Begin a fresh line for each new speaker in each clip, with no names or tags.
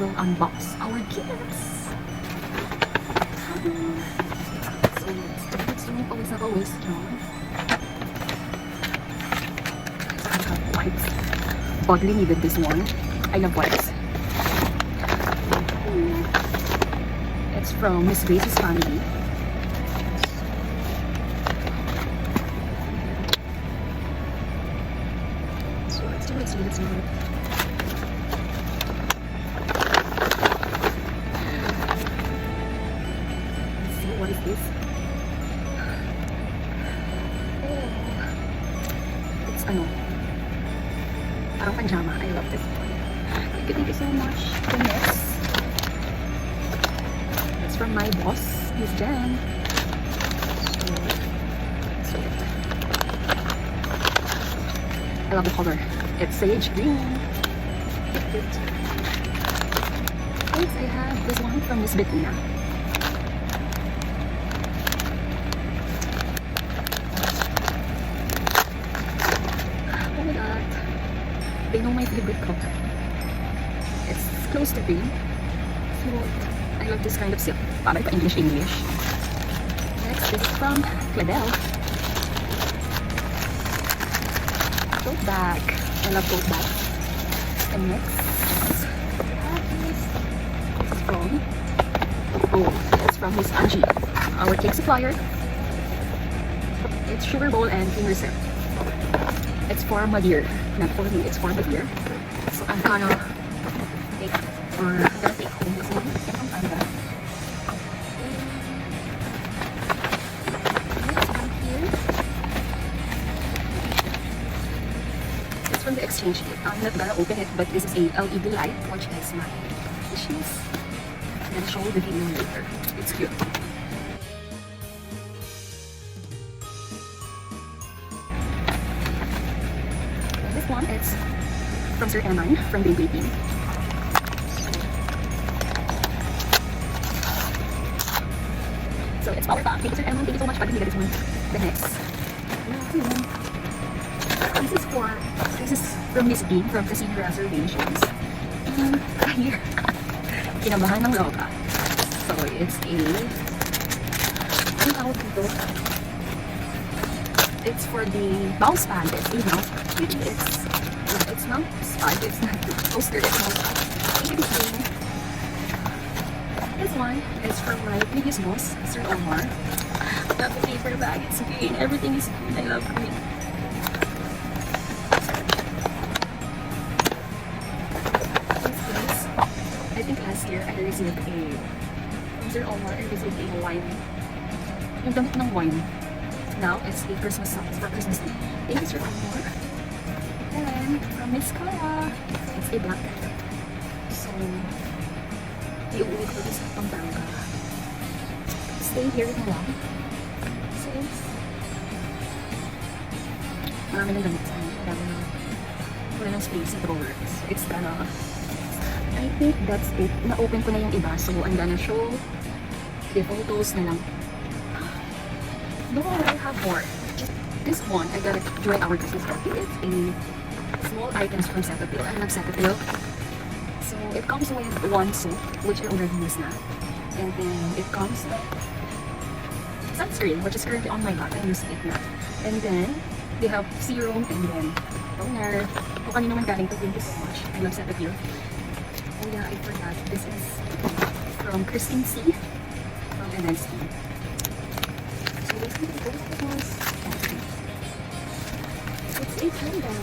will unbox our gifts. So let's do always have a waste John. I have wipes. Badly needed this one. I love wipes. It's from Miss Grace's family. So let's do it. Let's see what is this. It's parang pajama. I love this one. Thank you so much. The next, it's from my boss, Miss Jen. So I love the color. It's sage green. Next, I have this one from Miss Bettina. Oh my god. They know my favorite color. It's close to green. So I love this kind of silk. Para pa English. Next, this is from Cladel. Tote bag. I love tote bags. And next, it's from Miss Angie, our cake supplier. It's sugar bowl and finger set. It's for Madir, not for me. It's for Madir. So I'm gonna take home this one. It's from the exchange kit. I'm not gonna open it, but this is a LED light, which is my wishes. I'm gonna show the video later. It's cute. This one is from Sir Eman from Green Baking. So it's power pack. Thank you, Sir Eman. Thank you so much. Pag-hindi this one. The next. This is from Miss Bean from Casino Reservations. And here, kinabahan ng loka. So it's ang tawag dito? It's for the mouse pad. It's a mouse pad. It's not spike. It's not toaster. It's mouse pad. This one is from my previous boss, Sir Omar. The paper bag. It's green. Everything is green. I love green. I think last year I received from Sir Omar, I received a wine. Yung damit ng wine. Now it's a Christmas song for Christmas Eve. Thank you, Sir Omar. And from Miss Kaya, it's a blanket. So, iuwi ko sa Pampanga. Stay here na lang. Since marami ng damit sa wala ng space sa drawer. So, it's gonna I think that's it. Na-open ko na yung iba. So, I'm gonna show the photos na lang. No, I have more. This one, I got it during our Christmas party. It's a small items from Cetaphil. I love Cetaphil. So, it comes with one soap, which I already used na. And then, it comes with sunscreen, which is currently on my back. I'm using it now. And then, they have serum and then toner. Kung kanino man galing to, thank you so much. I love Cetaphil. Oh yeah, I forgot. This is from Christine C. from MSC. So basically, this was it's a candle.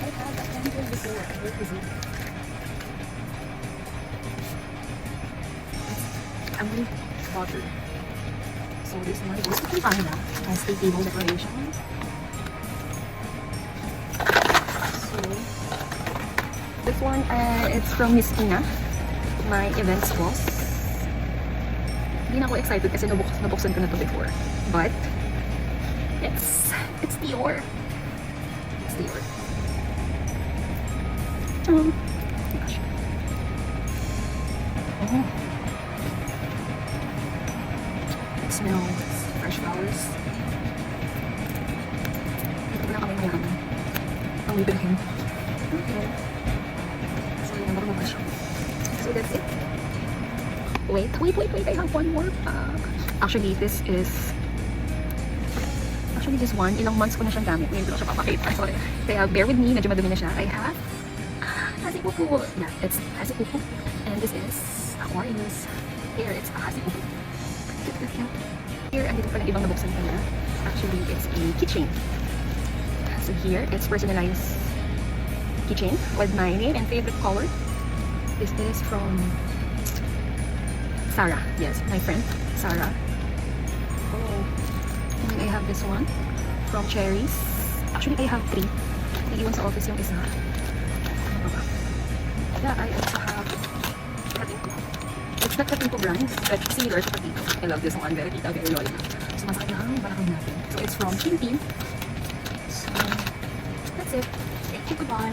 I had a candle before. Where is it? It's Amrit water. So this one goes to Panda as a table decoration. So this one, it's from Miss Ina, my events boss. Hindi na ako excited kasi nabuksan ko na to before. But, it's Dior. It's Dior. Gosh. Oh. It smells fresh flowers. Ito ko na kami mayaman. Ang bibilhin. Okay. So, yun, marunong ka siya. So that's it. Wait. I have one more pack. Actually, this one, ilang months ko na siyang gamit. Ngayon ko lang siya papakita. Sorry. Kaya bear with me, medyo madumi na siya. I have Hasipupu. Yeah, it's Hasipupu. And this is Aquarius. Here, it's a Hasipupu. Cute. Here, andito pa lang ibang nabuksan ko na. Actually, it's a keychain. So here, it's personalized keychain with my name and favorite color. This is from Sarah. Yes, my friend, Sarah. Oh. And then I have this one from Cherries. Actually, I have 3. Naiiwan sa office yung isa. Ano ba? Yeah, I also have Katito. It's not Katito brand, but similar to Katito. I love this one. Very tita, very loyal. So, masakit lang ang balakang natin. So, it's from Tintin. So, that's it. Thank you. Goodbye.